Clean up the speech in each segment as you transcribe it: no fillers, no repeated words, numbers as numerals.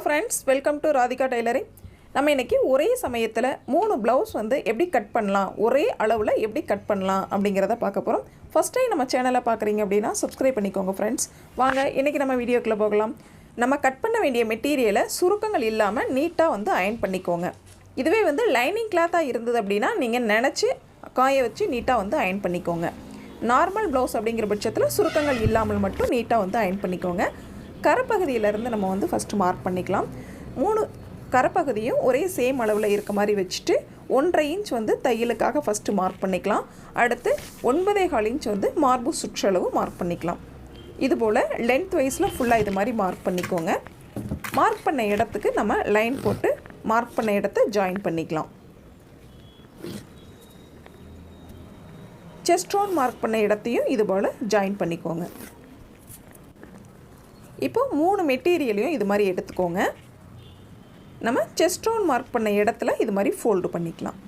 friends, welcome to Radhika Tailoring. நம்ம இன்னைக்கு ஒரே சமயத்துல மூணு blouse வந்து எப்படி கட் பண்ணலாம், ஒரே அளவுல எப்படி கட் பண்ணலாம் அப்படிங்கறத பார்க்க போறோம். First time நம்ம சேனலை பார்க்கறீங்க அப்படினா subscribe பண்ணிக்கோங்க friends. வாங்க இன்னைக்கு நம்ம வீடியோக்குள்ள போகலாம். நம்ம கட் பண்ண வேண்டிய மெட்டீரியலை சுருக்கங்கள் இல்லாம நீட்டா வந்து அயர்ன் பண்ணிக்கோங்க. இதுவே வந்து லைனிங் கிளாத்தா இருந்தது அப்படினா நீங்க நினைச்சு காய வச்சு நீட்டா வந்து அயர்ன் பண்ணிக்கோங்க. நார்மல் blouse அப்படிங்கிற பட்சத்துல சுருக்கங்கள் இல்லாமல் மட்டும் நீட்டா வந்து அயர்ன் பண்ணிக்கோங்க. கரப்பகுதியில இருந்து நம்ம வந்து ஃபர்ஸ்ட் மார்க் பண்ணிக்கலாம். மூணு கரப்பகுதியும் ஒரே சேம் அளவுல இருக்க மாதிரி வெச்சிட்டு 1.5 இன்ச் வந்து தையலுக்காக ஃபர்ஸ்ட் மார்க் பண்ணிக்கலாம். அடுத்து 9.25 இன்ச் வந்து மார்பு சுற்றளவு மார்க் பண்ணிக்கலாம். இது போல லெந்த் வைஸ்ல ஃபுல்லா இது மாதிரி மார்க் பண்ணிக்கோங்க. மார்க் பண்ண இடத்துக்கு நம்ம லைன் போட்டு மார்க் பண்ண இடத்தை ஜாயின் பண்ணிக்கலாம். செஸ்ட் ரவுண்ட் மார்க் பண்ண இடத்தையும் இது போல ஜாயின் பண்ணிக்கோங்க. இப்போ மூணு மெட்டீரியலையும் இது மாதிரி எடுத்துக்கோங்க. நம்ம செஸ்ட் ரவுண்ட் மார்க் பண்ண இடத்துல இது மாதிரி ஃபோல்ட் பண்ணிக்கலாம்.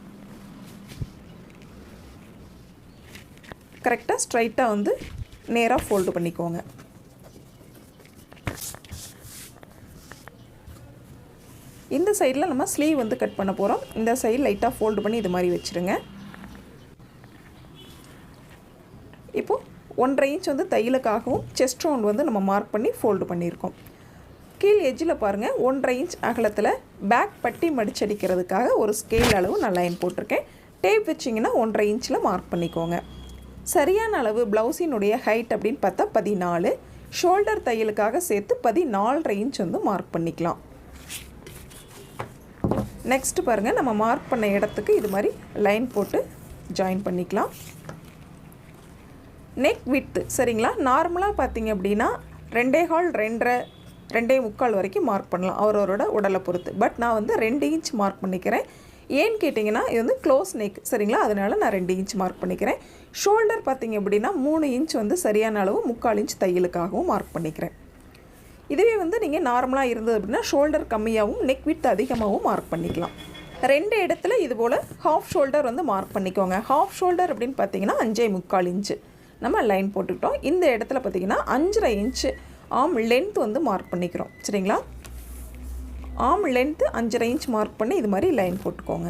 கரெக்ட்டா ஸ்ட்ரைட்டா வந்து நேரா ஃபோல்ட் பண்ணிக்கோங்க. இந்த சைடுல நம்ம ஸ்லீவ் வந்து கட் பண்ண போறோம். இந்த சைடு லைட்டா ஃபோல்ட் பண்ணி இது மாதிரி வெச்சிருங்க. இப்போ 1.5 இன்ச் வந்து தையலுக்காகவும் செஸ்ட் ரவுண்ட் வந்து நம்ம மார்க் பண்ணி ஃபோல்ட் பண்ணியிருக்கோம். கீழ் எட்ஜில் பாருங்கள் 1.5 இன்ச் அகலத்தில் பேக் பட்டி மடிச்சடிக்கிறதுக்காக ஒரு ஸ்கேல் அளவு நான் லைன் போட்டிருக்கேன். டேப் வச்சிங்கன்னா 1.5 இன்ச்சில் மார்க் பண்ணிக்கோங்க. சரியான அளவு ப்ளவுஸினுடைய ஹைட் அப்படின்னு பார்த்தா 14. ஷோல்டர் தையலுக்காக சேர்த்து 14.5 இன்ச் வந்து மார்க் பண்ணிக்கலாம். நெக்ஸ்ட் பாருங்கள் நம்ம மார்க் பண்ண இடத்துக்கு இது மாதிரி லைன் போட்டு ஜாயின் பண்ணிக்கலாம். நெக் விட்த் சரிங்களா, நார்மலாக பார்த்தீங்க அப்படின்னா 2.25 2.25 வரைக்கும் மார்க் பண்ணலாம் அவரோட உடலை பொறுத்து. பட் நான் வந்து 2 இன்ச் மார்க் பண்ணிக்கிறேன். ஏன்னு கேட்டிங்கன்னா இது வந்து க்ளோஸ் நெக் சரிங்களா, அதனால நான் 2 இன்ச் மார்க் பண்ணிக்கிறேன். ஷோல்டர் பார்த்தீங்க அப்படின்னா 3 இன்ச் வந்து சரியான அளவு 3/4 இன்ச் தையலுக்காகவும் மார்க் பண்ணிக்கிறேன். இதுவே வந்து நீங்கள் நார்மலாக இருந்தது அப்படின்னா ஷோல்டர் கம்மியாகவும் நெக் விட்த் அதிகமாகவும் மார்க் பண்ணிக்கலாம். ரெண்டு இடத்துல இது போல் ஹாஃப் ஷோல்டர் வந்து மார்க் பண்ணிக்கோங்க. ஹாஃப் ஷோல்டர் அப்படின்னு பார்த்தீங்கன்னா 5.25 இன்ச்சு நம்ம லைன் போட்டுக்கிட்டோம். இந்த இடத்துல பார்த்தீங்கன்னா 5.5 இன்ச்சு ஆம் லென்த் வந்து மார்க் பண்ணிக்கிறோம் சரிங்களா. ஆம் லென்த்து 5.5 இன்ச் மார்க் பண்ணி இது மாதிரி லைன் போட்டுக்கோங்க.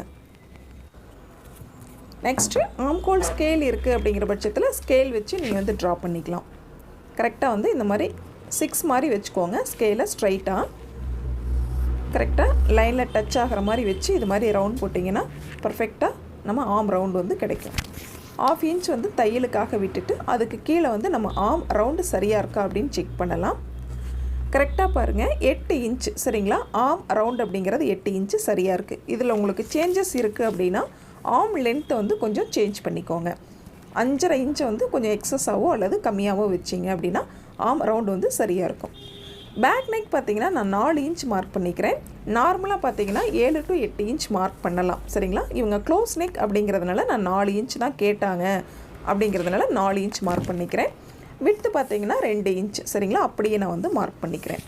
நெக்ஸ்ட்டு ஆம்கோல் ஸ்கேல் இருக்குது அப்படிங்கிற பட்சத்தில் ஸ்கேல் வச்சு நீங்கள் வந்து ட்ரா பண்ணிக்கலாம். கரெக்டாக வந்து இந்த மாதிரி 6 மாதிரி வச்சுக்கோங்க. ஸ்கேலை ஸ்ட்ரைட்டாக கரெக்டாக லைனில் டச் ஆகிற மாதிரி வச்சு இது மாதிரி ரவுண்ட் போட்டிங்கன்னா பர்ஃபெக்டாக நம்ம ஆம் ரவுண்ட் வந்து கிடைக்கும். 1/2 இன்ச் வந்து தையலுக்காக விட்டுட்டு அதுக்கு கீழே வந்து நம்ம ஆம் ரவுண்டு சரியாக இருக்கா அப்படின்னு செக் பண்ணலாம். கரெக்டாக பாருங்கள் 8 இன்ச் சரிங்களா, ஆம் ரவுண்ட் அப்படிங்கிறது 8 இன்ச்சு சரியாக இருக்குது. இதில் உங்களுக்கு சேஞ்சஸ் இருக்குது அப்படின்னா ஆம் லென்த்தை வந்து கொஞ்சம் சேஞ்ச் பண்ணிக்கோங்க. 5.5 இன்ச்சை வந்து கொஞ்சம் எக்ஸஸாவோ அல்லது கம்மியாகவோ வச்சிங்க அப்படின்னா ஆம் ரவுண்டு வந்து சரியாக இருக்கும். பேக் நெக் பார்த்தீங்கன்னா நான் 4 இன்ச் மார்க் பண்ணிக்கிறேன். நார்மலாக பார்த்தீங்கன்னா 7 to 8 இன்ச் மார்க் பண்ணலாம் சரிங்களா. இவங்க க்ளோஸ் நெக் அப்படிங்கிறதுனால நான் 4 இன்ச் தான் கேட்டாங்க அப்படிங்கிறதுனால 4 இன்ச் மார்க் பண்ணிக்கிறேன். விட்த்து பார்த்தீங்கன்னா 2 இன்ச் சரிங்களா, அப்படியே நான் வந்து மார்க் பண்ணிக்கிறேன்.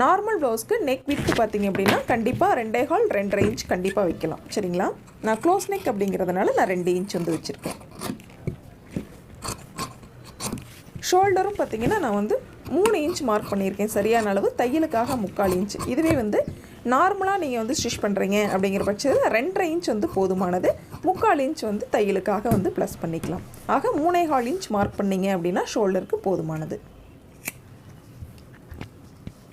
நார்மல் ப்ளவுஸ்க்கு நெக் விட்த்து பார்த்தீங்க அப்படின்னா கண்டிப்பாக 2.25 இன்ச் கண்டிப்பாக வைக்கலாம் சரிங்களா. நான் க்ளோஸ் நெக் அப்படிங்கிறதுனால நான் 2 இன்ச் வந்து வச்சுருக்கேன். ஷோல்டரும் பார்த்தீங்கன்னா நான் வந்து 3 இன்ச் மார்க் பண்ணியிருக்கேன் சரியான அளவு, தையலுக்காக 3/4 இன்ச். இதுவே வந்து நார்மலாக நீங்கள் வந்து ஸ்டிச் பண்ணுறீங்க அப்படிங்கிற பட்சத்தில் 2.5 இன்ச் வந்து போதுமானது. 3/4 இன்ச் வந்து தையலுக்காக வந்து ப்ளஸ் பண்ணிக்கலாம். ஆக 3.25 இன்ச் மார்க் பண்ணிங்க அப்படின்னா ஷோல்டருக்கு போதுமானது.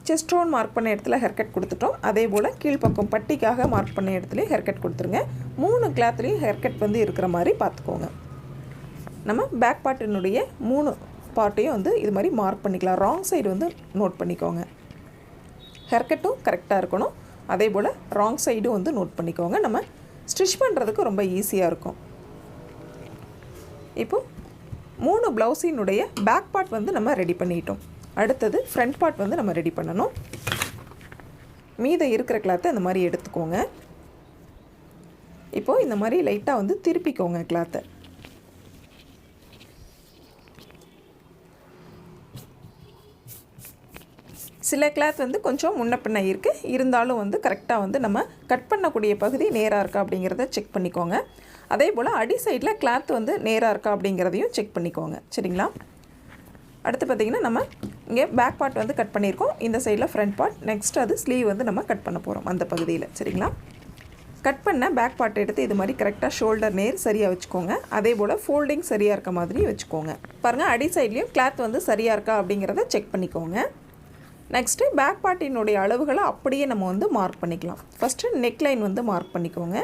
செஸ்ட் ரவுண்ட் மார்க் பண்ண இடத்துல ஹேர்கட் கொடுத்துட்டோம். அதே போல் கீழ்ப்பக்கம் பட்டிக்காக மார்க் பண்ண இடத்துலையும் ஹேர்கட் கொடுத்துருங்க. 3 கிளாத்லேயும் ஹேர்கட் வந்து இருக்கிற மாதிரி பார்த்துக்கோங்க. நம்ம பேக் பார்ட்டினுடைய 3 பார்ட்டையும் வந்து இது மாதிரி மார்க் பண்ணிக்கலாம். ராங் சைடு வந்து நோட் பண்ணிக்கோங்க. ஹேர்கட்டும் கரெக்டாக இருக்கணும். அதே போல் ராங் சைடும் வந்து நோட் பண்ணிக்கோங்க. நம்ம ஸ்டிச் பண்ணுறதுக்கு ரொம்ப ஈஸியாக இருக்கும். இப்போது 3 ப்ளவுஸினுடைய பேக் பார்ட் வந்து நம்ம ரெடி பண்ணிட்டோம். அடுத்தது ஃப்ரண்ட் பார்ட் வந்து நம்ம ரெடி பண்ணணும். மீத இருக்கிற கிளாத்தை இந்த மாதிரி எடுத்துக்கோங்க. இப்போது இந்த மாதிரி லைட்டாக வந்து திருப்பிக்கோங்க கிளாத்தை. சில கிளாத் வந்து கொஞ்சம் முன்ன பின்ன இருக்குது, இருந்தாலும் வந்து கரெக்டாக வந்து நம்ம கட் பண்ணக்கூடிய பகுதி நேராக இருக்கா அப்படிங்கிறத செக் பண்ணிக்கோங்க. அதே போல் அடி சைடில் கிளாத் வந்து நேராக இருக்கா அப்படிங்கிறதையும் செக் பண்ணிக்கோங்க சரிங்களா. அடுத்து பார்த்திங்கன்னா நம்ம இங்கே பேக் பார்ட் வந்து கட் பண்ணியிருக்கோம், இந்த சைடில் ஃப்ரண்ட் பார்ட். நெக்ஸ்ட் அது ஸ்லீவ் வந்து நம்ம கட் பண்ண போகிறோம் அந்த பகுதியில். சரிங்களா? கட் பண்ண பேக் பார்ட் எடுத்து இது மாதிரி கரெக்டாக ஷோல்டர் நேர் சரியாக வச்சுக்கோங்க. அதே போல் ஃபோல்டிங் சரியாக இருக்க மாதிரி வச்சுக்கோங்க. பாருங்கள், அடி சைட்லேயும் கிளாத் வந்து சரியாக இருக்கா அப்படிங்கிறத செக் பண்ணிக்கோங்க. நெக்ஸ்ட்டு பேக் பார்ட்டினுடைய அளவுகளை அப்படியே நம்ம வந்து மார்க் பண்ணிக்கலாம். ஃபஸ்ட்டு நெக் லைன் வந்து மார்க் பண்ணிக்கோங்க.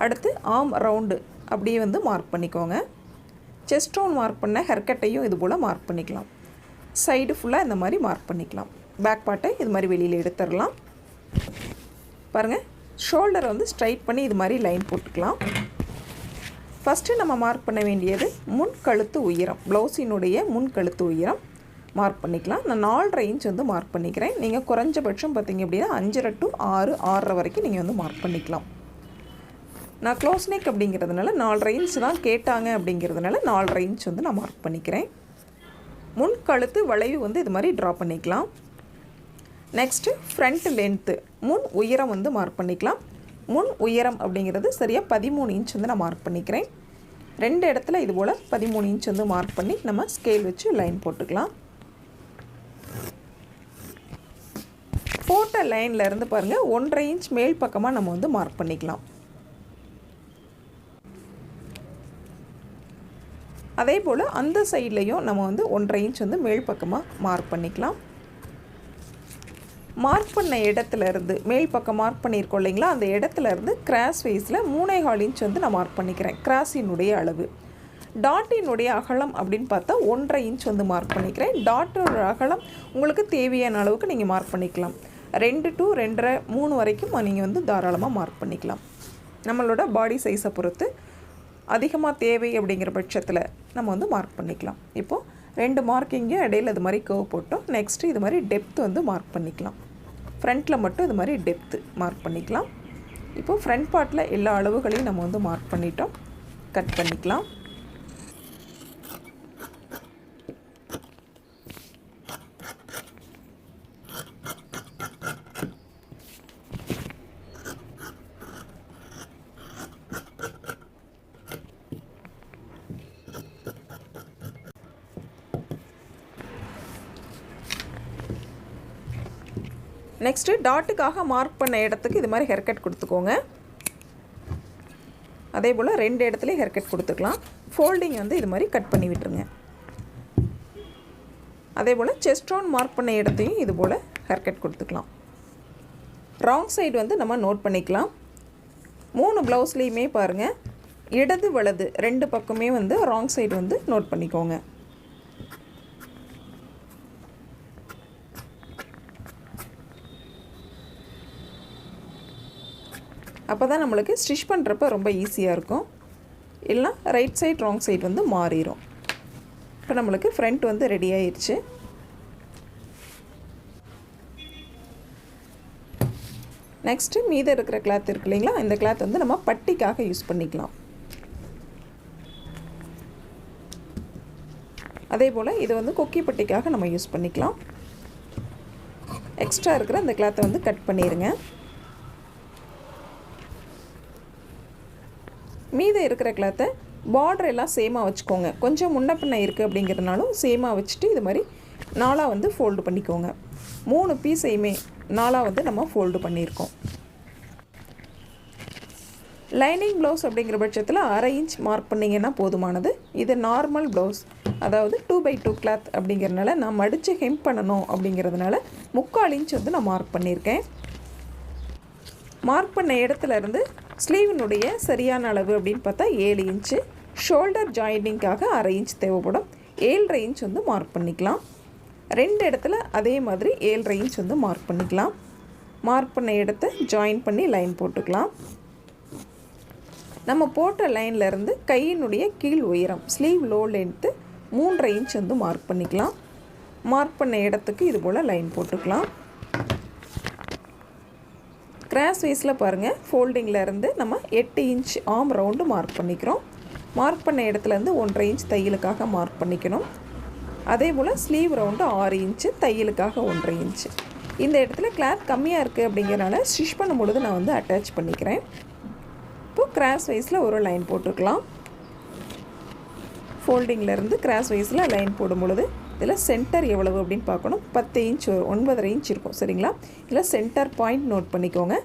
அடுத்து ஆர்ம் ரவுண்டு அப்படியே வந்து மார்க் பண்ணிக்கோங்க. செஸ்ட் ரவுண்ட் மார்க் பண்ண ஹெர்கட்டையும் இது போல் மார்க் பண்ணிக்கலாம். சைடு ஃபுல்லாக இந்த மாதிரி மார்க் பண்ணிக்கலாம். பேக் பார்ட்டை இது மாதிரி வெளியில் எடுத்துடலாம். பாருங்கள், ஷோல்டரை வந்து ஸ்ட்ரைட் பண்ணி இது மாதிரி லைன் போட்டுக்கலாம். ஃபஸ்ட்டு நம்ம மார்க் பண்ண வேண்டியது முன் கழுத்து உயரம். ப்ளவுஸினுடைய முன் கழுத்து உயரம் மார்க் பண்ணிக்கலாம். நான் 4.5 இன்ச் வந்து மார்க் பண்ணிக்கிறேன். நீங்கள் குறைஞ்சபட்சம் பார்த்திங்க அப்படின்னா 5.5 to 6, 6.5 வரைக்கும் நீங்கள் வந்து மார்க் பண்ணிக்கலாம். நான் க்ளோஸ் நெக் அப்படிங்கிறதுனால 4.5 இன்ச் தான் கேட்டாங்க அப்படிங்கிறதுனால 4.5 இன்ச் வந்து நான் மார்க் பண்ணிக்கிறேன். முன் கழுத்து வளைவு வந்து இது மாதிரி ட்ரா பண்ணிக்கலாம். நெக்ஸ்ட்டு ஃப்ரண்ட் லென்த்து முன் உயரம் வந்து மார்க் பண்ணிக்கலாம். முன் உயரம் அப்படிங்கிறது சரியாக 13 இன்ச் வந்து நான் மார்க் பண்ணிக்கிறேன். 2 இடத்துல இது போல் 13 இன்ச் வந்து மார்க் பண்ணி நம்ம ஸ்கேல் வச்சு லைன் போட்டுக்கலாம். போட்ட லைனில் இருந்து பாருங்கள் 1.5 இன்ச் மேல் பக்கமாக நம்ம வந்து மார்க் பண்ணிக்கலாம். அதே போல் அந்த சைட்லேயும் நம்ம வந்து 1.5 இன்ச் வந்து மேல் பக்கமாக மார்க் பண்ணிக்கலாம். மார்க் பண்ண இடத்துலேருந்து மேல் பக்கம் மார்க் பண்ணியிருக்கோம் இல்லைங்களா, அந்த இடத்துலேருந்து கிராஸ் வைஸில் 3.25 இன்ச் வந்து நான் மார்க் பண்ணிக்கிறேன். கிராஸினுடைய அளவு. டாட்டினுடைய அகலம் அப்படின்னு பார்த்தா 1.5 இன்ச் வந்து மார்க் பண்ணிக்கிறேன். டாட்டோட அகலம் உங்களுக்கு தேவையான அளவுக்கு நீங்கள் மார்க் பண்ணிக்கலாம். 2 to 2.5, 3 வரைக்கும் நீங்கள் வந்து தாராளமாக மார்க் பண்ணிக்கலாம். நம்மளோட பாடி சைஸை பொறுத்து அதிகமாக தேவை அப்படிங்கிற பட்சத்தில் நம்ம வந்து மார்க் பண்ணிக்கலாம். இப்போது 2 மார்க்கிங்கு இடையில் இது மாதிரி கர்வ் போட்டோம். நெக்ஸ்ட்டு இது மாதிரி டெப்த் வந்து மார்க் பண்ணிக்கலாம். ஃப்ரண்ட்டில் மட்டும் இது மாதிரி டெப்த்து மார்க் பண்ணிக்கலாம். இப்போது ஃப்ரண்ட் பார்ட்டில் எல்லா அளவுகளையும் நம்ம வந்து மார்க் பண்ணிட்டோம். கட் பண்ணிக்கலாம். நெக்ஸ்ட்டு டாட்டுக்காக மார்க் பண்ண இடத்துக்கு இது மாதிரி ஹேர்கட் கொடுத்துக்கோங்க. அதே போல் 2 இடத்துலையும் ஹேர்கட் கொடுத்துக்கலாம். ஃபோல்டிங் வந்து இது மாதிரி கட் பண்ணி விட்டுருங்க. அதே போல் செஸ்ட் ரவுண்ட் மார்க் பண்ண இடத்தையும் இது போல் ஹேர்கட் கொடுத்துக்கலாம். ராங் சைடு வந்து நம்ம நோட் பண்ணிக்கலாம். 3 ப்ளவுஸ்லேயுமே பாருங்கள், இடது வலது 2 பக்கமே வந்து ராங் சைடு வந்து நோட் பண்ணிக்கோங்க. அப்போ தான் நம்மளுக்கு ஸ்டிச் பண்ணுறப்ப ரொம்ப ஈஸியாக இருக்கும். இல்லைனா ரைட் சைட் ராங் சைடு வந்து மாறிடும். இப்போ நம்மளுக்கு ஃப்ரண்ட் வந்து ரெடி ஆயிடுச்சு. நெக்ஸ்ட்டு மீதம் இருக்கிற கிளாத் இருக்கு இல்லைங்களா, இந்த கிளாத் வந்து நம்ம பட்டிக்காக யூஸ் பண்ணிக்கலாம். அதே போல் இது வந்து கொக்கி பட்டிக்காக நம்ம யூஸ் பண்ணிக்கலாம். எக்ஸ்ட்ரா இருக்கிற அந்த கிளாத்தை வந்து கட் பண்ணிடுங்க. மீதம் இருக்கிற கிளாத்தை பார்டர் எல்லாம் சேமாக வச்சுக்கோங்க. கொஞ்சம் முன்ன பின்ன இருக்குது அப்படிங்கிறதுனாலும் சேமாக வச்சுட்டு இது மாதிரி 4 வந்து ஃபோல்டு பண்ணிக்கோங்க. 3 பீஸையுமே 4 வந்து நம்ம ஃபோல்டு பண்ணியிருக்கோம். லைனிங் ப்ளவுஸ் அப்படிங்கிற பட்சத்தில் 1/2 இன்ச் மார்க் பண்ணிங்கன்னா போதுமானது. இது நார்மல் ப்ளவுஸ், அதாவது 2x2 கிளாத் அப்படிங்கிறதுனால நான் மடித்து ஹெம் பண்ணணும் அப்படிங்கிறதுனால 3/4 இன்ச் வந்து நான் மார்க் பண்ணியிருக்கேன். மார்க் பண்ண இடத்துலேருந்து ஸ்லீவினுடைய சரியான அளவு அப்படின்னு பார்த்தா 7 இன்ச்சு. ஷோல்டர் ஜாயினிங்காக 1/2 இன்ச் தேவைப்படும். 7.5 இன்ச் வந்து மார்க் பண்ணிக்கலாம். 2 இடத்துல அதே மாதிரி 7.5 இன்ச் வந்து மார்க் பண்ணிக்கலாம். மார்க் பண்ண இடத்த ஜாயின் பண்ணி லைன் போட்டுக்கலாம். நம்ம போட்ட லைன்லேருந்து கையினுடைய கீழ் உயரம் ஸ்லீவ் லோ லென்த்து 3.5 இன்ச் வந்து மார்க் பண்ணிக்கலாம். மார்க் பண்ண இடத்துக்கு இது போல் லைன் போட்டுக்கலாம். கிராஸ் வைஸில் பாருங்கள், ஃபோல்டிங்கில் இருந்து நம்ம 8 இன்ச் ஆர்ம் ரவுண்டு மார்க் பண்ணிக்கிறோம். மார்க் பண்ண இடத்துலேருந்து 1.5 இன்ச் தையலுக்காக மார்க் பண்ணிக்கணும். அதே போல் ஸ்லீவ் ரவுண்டு 6 இன்ச்சு, தையலுக்காக 1.5 இன்ச்சு. இந்த இடத்துல கிளாத் கம்மியாக இருக்குது அப்படிங்கிறனால ஸ்டிச் பண்ணும்பொழுது நான் வந்து அட்டாச் பண்ணிக்கிறேன். இப்போது கிராஸ் வைஸில் ஒரு லைன் போட்டுக்கலாம். ஃபோல்டிங்கில் இருந்து கிராஸ் வைஸில் லைன் போடும் பொழுது இதில் சென்டர் எவ்வளவு அப்படின்னு பார்க்கணும். 10 இன்ச் 9.5 இன்ச் இருக்கும் சரிங்களா. இதில் சென்டர் பாயிண்ட் நோட் பண்ணிக்கோங்க.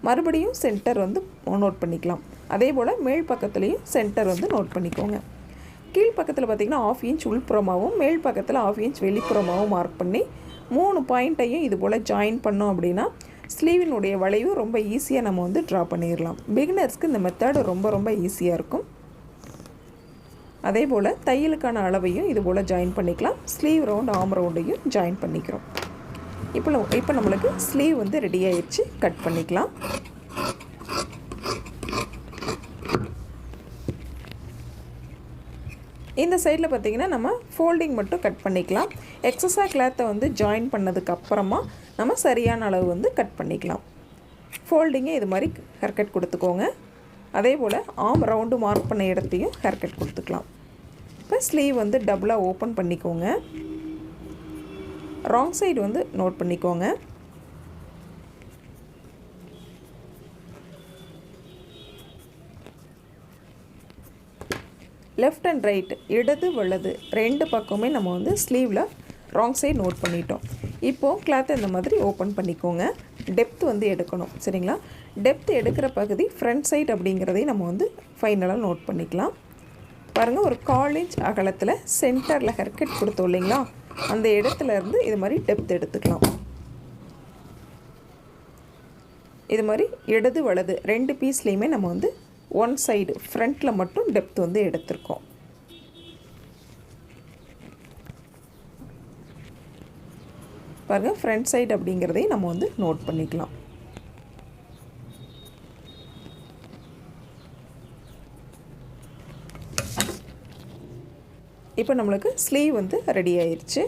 மறுபடியும் சென்டர் வந்து நோட் பண்ணிக்கலாம். அதே போல் மேல் பக்கத்துலேயும் சென்டர் வந்து நோட் பண்ணிக்கோங்க. கீழ் பக்கத்தில் பார்த்திங்கன்னா 1/2 இன்ச் உள்புறமாகவும் மேல் பக்கத்தில் 1/2 இன்ச் வெளிப்புறமாகவும் மார்க் பண்ணி 3 பாயிண்ட்டையும் இது போல் ஜாயின் பண்ணோம் அப்படின்னா ஸ்லீவினுடைய வளைவு ரொம்ப ஈஸியாக நம்ம வந்து ட்ரா பண்ணிடலாம். பிகினர்ஸ்க்கு இந்த மெத்தட் ரொம்ப ஈஸியாக இருக்கும். அதே போல் தையலுக்கான அளவையும் இது போல் ஜாயின் பண்ணிக்கலாம். ஸ்லீவ் ரவுண்ட் ஆர்ம் ரவுண்டையும் ஜாயின் பண்ணிக்கிறோம். இப்போ நம்மளுக்கு ஸ்லீவ் வந்து ரெடி ஆயிடுச்சு. கட் பண்ணிக்கலாம். இந்த சைடில் பார்த்திங்கன்னா நம்ம ஃபோல்டிங் மட்டும் கட் பண்ணிக்கலாம். எக்ஸஸாக கிளாத்தை வந்து ஜாயின் பண்ணதுக்கப்புறமா நம்ம சரியான அளவு வந்து கட் பண்ணிக்கலாம். ஃபோல்டிங்கை இது மாதிரி ஹேர் கட் கொடுத்துக்கோங்க. அதே போல் ஆர்ம் ரவுண்டு மார்க் பண்ண இடத்தையும் ஹேர் கட் கொடுத்துக்கலாம். இப்போ ஸ்லீவ் வந்து டபுளாக ஓப்பன் பண்ணிக்கோங்க. ராங் சைடு வந்து நோட் பண்ணிக்கோங்க. லெஃப்ட் அண்ட் ரைட் இடது வலது 2 பக்கமே நம்ம வந்து ஸ்லீவில் ராங் சைடு நோட் பண்ணிட்டோம். இப்போது கிளாத்தை இந்த மாதிரி ஓப்பன் பண்ணிக்கோங்க. டெப்த் வந்து எடுக்கணும் சரிங்களா. டெப்த் எடுக்கிற பகுதி ஃப்ரண்ட் சைடு அப்படிங்கிறதையும் நம்ம வந்து ஃபைனலாக நோட் பண்ணிக்கலாம். பாருங்கள், ஒரு 1/4 இன்ச் அகலத்தில் சென்டரில் ஹேர் கட் கொடுத்தோம் இல்லைங்களா, அந்த இடத்துல இருந்து இது மாதிரி டெப்த் எடுத்துக்கலாம். இது மாதிரி இடது வலது 2 பீஸ்லேயுமே நம்ம வந்து ஒன் சைடு ஃப்ரண்ட்டில் மட்டும் டெப்த் வந்து எடுத்திருக்கோம். பாருங்கள், ஃப்ரண்ட் சைடு அப்படிங்கிறதையும் நம்ம வந்து நோட் பண்ணிக்கலாம். இப்போ நம்மளுக்கு ஸ்லீவ் வந்து ரெடி ஆயிடுச்சு.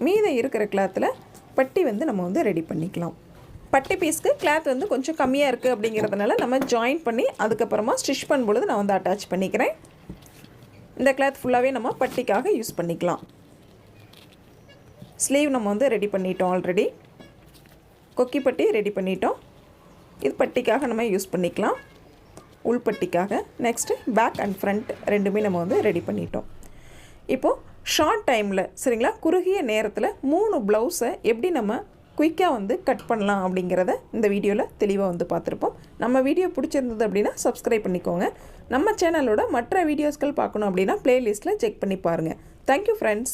மீதம் இருக்கிற கிளாத்தில் பட்டி வந்து நம்ம வந்து ரெடி பண்ணிக்கலாம். பட்டி பீஸ்க்கு கிளாத் வந்து கொஞ்சம் கம்மியாக இருக்குது அப்படிங்கிறதுனால நம்ம ஜாயின் பண்ணி அதுக்கப்புறமா ஸ்டிச் பண்ணும்பொழுது நான் வந்து அட்டாச் பண்ணிக்கிறேன். இந்த கிளாத் ஃபுல்லாகவே நம்ம பட்டிக்காக யூஸ் பண்ணிக்கலாம். ஸ்லீவ் நம்ம வந்து ரெடி பண்ணிட்டோம். ஆல்ரெடி கொக்கி பட்டி ரெடி பண்ணிட்டோம். இது பட்டிக்காக நம்ம யூஸ் பண்ணிக்கலாம், உள்பட்டிக்காக. நெக்ஸ்ட்டு பேக் அண்ட் ஃப்ரண்ட் ரெண்டுமே நம்ம வந்து ரெடி பண்ணிட்டோம். இப்போது ஷார்ட் டைமில் சரிங்களா, குறுகிய நேரத்தில் 3 ப்ளவுஸை எப்படி நம்ம குயிக்காக வந்து கட் பண்ணலாம் அப்படிங்கிறத இந்த வீடியோவில் தெளிவாக வந்து பார்த்துருப்போம். நம்ம வீடியோ பிடிச்சிருந்தது அப்படின்னா சப்ஸ்கிரைப் பண்ணிக்கோங்க. நம்ம சேனலோட மற்ற வீடியோஸ்கள் பார்க்கணும் அப்படின்னா ப்ளேலிஸ்ட்டில் செக் பண்ணி பாருங்கள். Thank you friends.